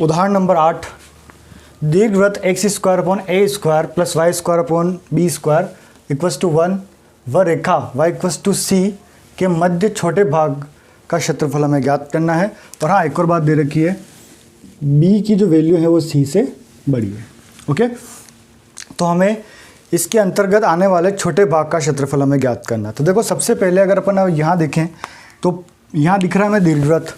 उदाहरण नंबर 8, दीर्घवृत्त x square upon a square plus y square upon b square equals to 1 व रेखा y equals to c के मध्य छोटे भाग का क्षेत्रफल हमें ज्ञात करना है। और हाँ, एक और बात दे रखी है, बी की जो वैल्यू है वो सी से बड़ी है। ओके, तो हमें इसके अंतर्गत आने वाले छोटे भाग का क्षेत्रफल हमें ज्ञात करना है। तो देखो, सबसे पहले अगर अपन यहाँ देखें तो यहाँ दिख रहा है हमें दीर्घवृत्त,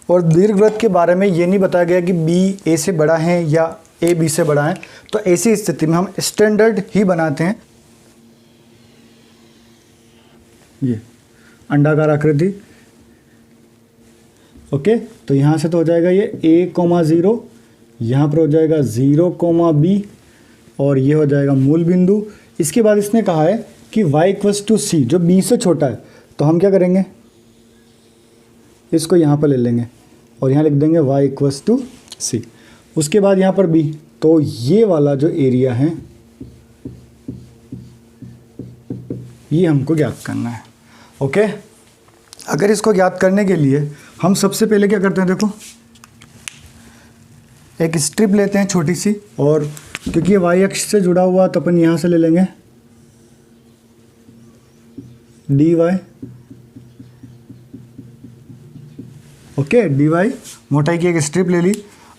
और दीर्घवृत्त के बारे में ये नहीं बताया गया कि बी ए से बड़ा है या ए बी से बड़ा है। तो ऐसी स्थिति में हम स्टैंडर्ड ही बनाते हैं, ये अंडाकार आकृति। ओके, तो यहाँ से तो हो जाएगा ये a,0, यहाँ पर हो जाएगा 0,b और ये हो जाएगा मूल बिंदु। इसके बाद इसने कहा है कि y इक्वल्स टू सी, जो b से छोटा है, तो हम क्या करेंगे, इसको यहाँ पर ले लेंगे और यहाँ लिख देंगे y इक्वल्स टू सी। उसके बाद यहाँ पर b, तो ये वाला जो एरिया है ये हमको ज्ञात करना है। ओके, अगर इसको ज्ञात करने के लिए हम सबसे पहले क्या करते हैं, देखो एक स्ट्रिप लेते हैं छोटी सी, और क्योंकि ये y अक्ष से जुड़ा हुआ तो अपन यहाँ से ले लेंगे dy। ओके, dy मोटाई की एक स्ट्रिप ले ली।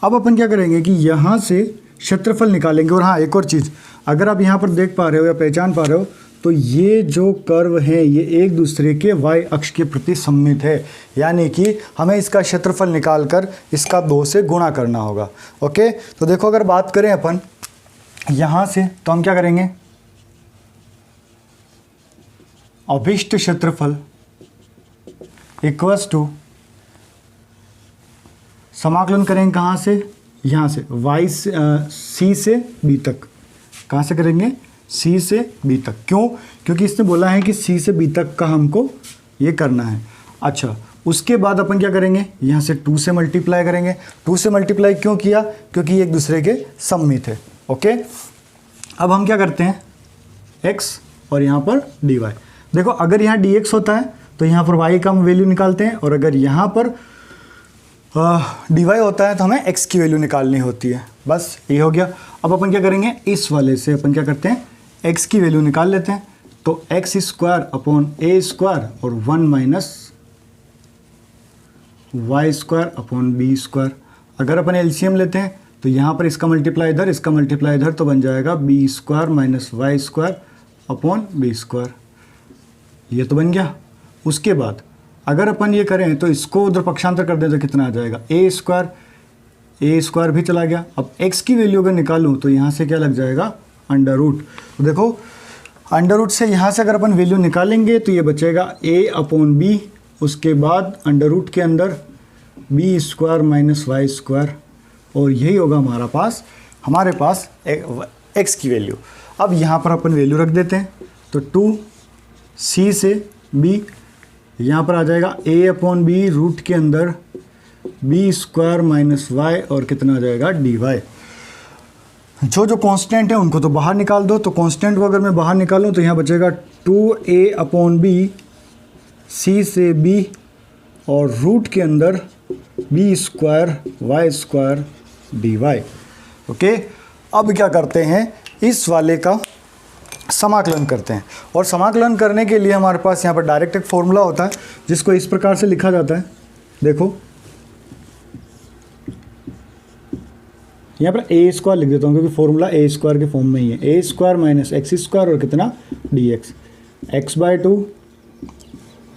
अब अपन क्या करेंगे कि यहाँ से क्षेत्रफल निकालेंगे। और हाँ, एक और चीज़, अगर आप यहाँ पर देख पा रहे हो या पहचान पा रहे हो, तो ये जो कर्व है ये एक दूसरे के y अक्ष के प्रति सममित है, यानी कि हमें इसका क्षेत्रफल निकालकर इसका 2 से गुणा करना होगा। ओके, तो देखो, अगर बात करें अपन यहाँ से, तो हम क्या करेंगे, अभिष्ट क्षेत्रफल इक्वल्स टू, समाकलन करेंगे कहाँ से, यहाँ से y से c से b तक। कहाँ से करेंगे, c से b तक। क्यों? क्योंकि इसने बोला है कि c से b तक का हमको ये करना है। अच्छा, उसके बाद अपन क्या करेंगे, यहाँ से 2 से मल्टीप्लाई करेंगे। 2 से मल्टीप्लाई क्यों किया, क्योंकि ये एक दूसरे के सममित है। ओके, अब हम क्या करते हैं, x और यहाँ पर dy। देखो, अगर यहाँ dx होता है तो यहाँ पर y का हम वैल्यू निकालते हैं, और अगर यहाँ पर dy होता है तो हमें x की वैल्यू निकालनी होती है। बस ये हो गया। अब अपन क्या करेंगे, इस वाले से अपन क्या करते हैं, x की वैल्यू निकाल लेते हैं। तो x square upon a square और 1 minus y square upon b square. अगर अपन एलसीएम लेते हैं तो यहाँ पर इसका मल्टीप्लाई इधर, इसका मल्टीप्लाई इधर, तो बन जाएगा b square minus y square upon b square. ये तो बन गया। उसके बाद अगर अपन ये करें तो इसको उधर पक्षांतर कर दें तो कितना आ जाएगा, ए स्क्वायर भी चला गया। अब x की वैल्यू अगर निकालूं तो यहाँ से क्या लग जाएगा, अंडर रूट। तो देखो, अंडर रूट से यहाँ से अगर अपन वैल्यू निकालेंगे तो ये बचेगा a अपॉन बी, उसके बाद अंडर रूट के अंदर b square minus y square, और यही होगा हमारे पास x की वैल्यू। अब यहाँ पर अपन वैल्यू रख देते हैं, तो 2c से b, यहाँ पर आ जाएगा a अपॉन बी, रूट के अंदर बी स्क्वायर माइनस वाई, और कितना आ जाएगा dy। जो कांस्टेंट है उनको तो बाहर निकाल दो। तो कांस्टेंट को अगर मैं बाहर निकालूं तो यहाँ बचेगा 2a अपॉन बी, c से b, और रूट के अंदर b square y square dy। Okay, अब क्या करते हैं, इस वाले का समाकलन करते हैं। और समाकलन करने के लिए हमारे पास यहाँ पर डायरेक्ट एक फॉर्मूला होता है जिसको इस प्रकार से लिखा जाता है। देखो, यहाँ पर ए स्क्वायर लिख देता हूँ क्योंकि फॉर्मूला ए स्क्वायर के फॉर्म में ही है। A square minus x square और कितना dx, x/2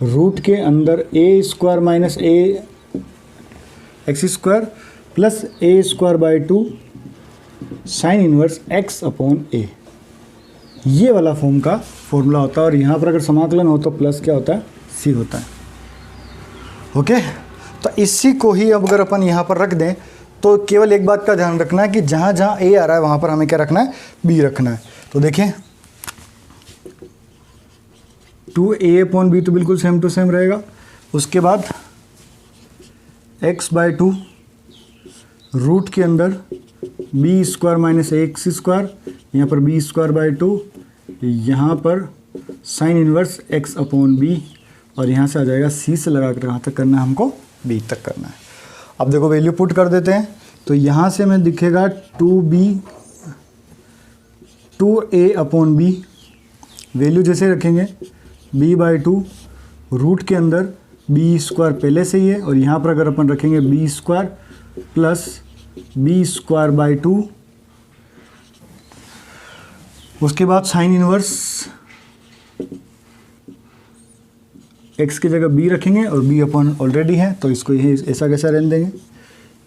रूट के अंदर A square minus A X square plus A square by 2 sine inverse x upon A. ये वाला फॉर्म का फॉर्मूला होता है। और यहाँ पर अगर समाकलन हो तो प्लस क्या होता है, c होता है। ओके, तो इसी को ही अब अगर अपन यहाँ पर रख दें तो केवल एक बात का ध्यान रखना है कि जहाँ जहाँ a आ रहा है वहाँ पर हमें क्या रखना है, b रखना है। तो देखें, 2a अपॉन बी तो बिल्कुल सेम टू सेम रहेगा। उसके बाद x/2 रूट के अंदर b square minus x square, यहाँ पर बी स्क्वायर बाई 2, यहाँ पर sine inverse x upon b, और यहाँ से आ जाएगा c से लगा कर कहाँ तक करना है हमको, b तक करना है। अब देखो, वैल्यू पुट कर देते हैं तो यहाँ से हमें दिखेगा 2a अपॉन बी, वैल्यू जैसे रखेंगे b/2, रूट के अंदर b स्क्वायर पहले से ही है, और यहाँ पर अगर अपन रखेंगे b स्क्वायर प्लस b²/2, उसके बाद साइन इनवर्स x की जगह b रखेंगे और b अपॉन ऑलरेडी है तो इसको यही ऐसा कैसा रहने देंगे,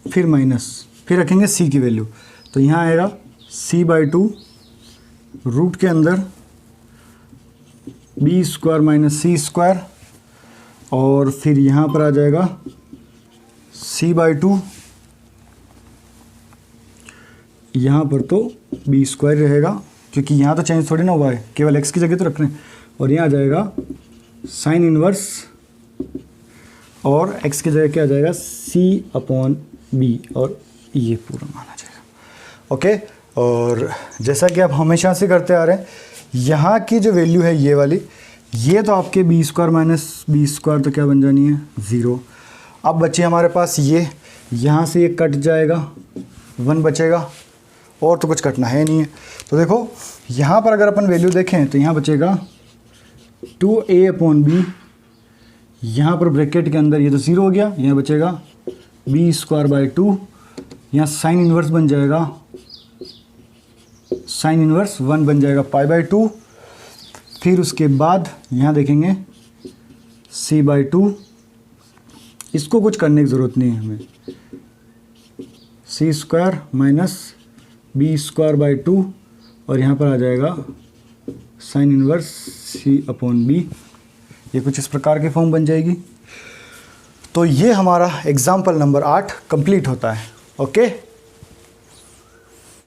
फिर माइनस, फिर रखेंगे c की वैल्यू, तो यहाँ आएगा c/2 रूट के अंदर b² माइनस c², और फिर यहाँ पर आ जाएगा c/2, यहाँ पर तो b² रहेगा क्योंकि यहाँ तो चेंज थोड़ी ना हुआ है, केवल x की जगह तो रख रहे हैं, और यहाँ आ जाएगा साइन इनवर्स, और x की जगह क्या आ जाएगा c/b, और ये पूरा माना जाएगा। ओके, और जैसा कि आप हमेशा से करते आ रहे हैं, यहाँ की जो वैल्यू है ये वाली, ये तो आपके b² माइनस b² तो क्या बन जानी है 0। अब बचे हमारे पास ये, यहाँ से ये कट जाएगा, 1 बचेगा, और तो कुछ कटना है नहीं है। तो देखो यहाँ पर अगर अपन वैल्यू देखें तो यहाँ बचेगा 2a अपॉन b, यहाँ पर ब्रैकेट के अंदर ये तो 0 हो गया, यहाँ बचेगा b²/2, यहाँ साइन इनवर्स बन जाएगा, साइन इनवर्स 1 बन जाएगा π/2, फिर उसके बाद यहाँ देखेंगे c/2, इसको कुछ करने की ज़रूरत नहीं है हमें, c² माइनस b²/2, और यहाँ पर आ जाएगा साइन इनवर्स c/b, ये कुछ इस प्रकार की फॉर्म बन जाएगी। तो ये हमारा एग्जाम्पल नंबर 8 कंप्लीट होता है। ओके।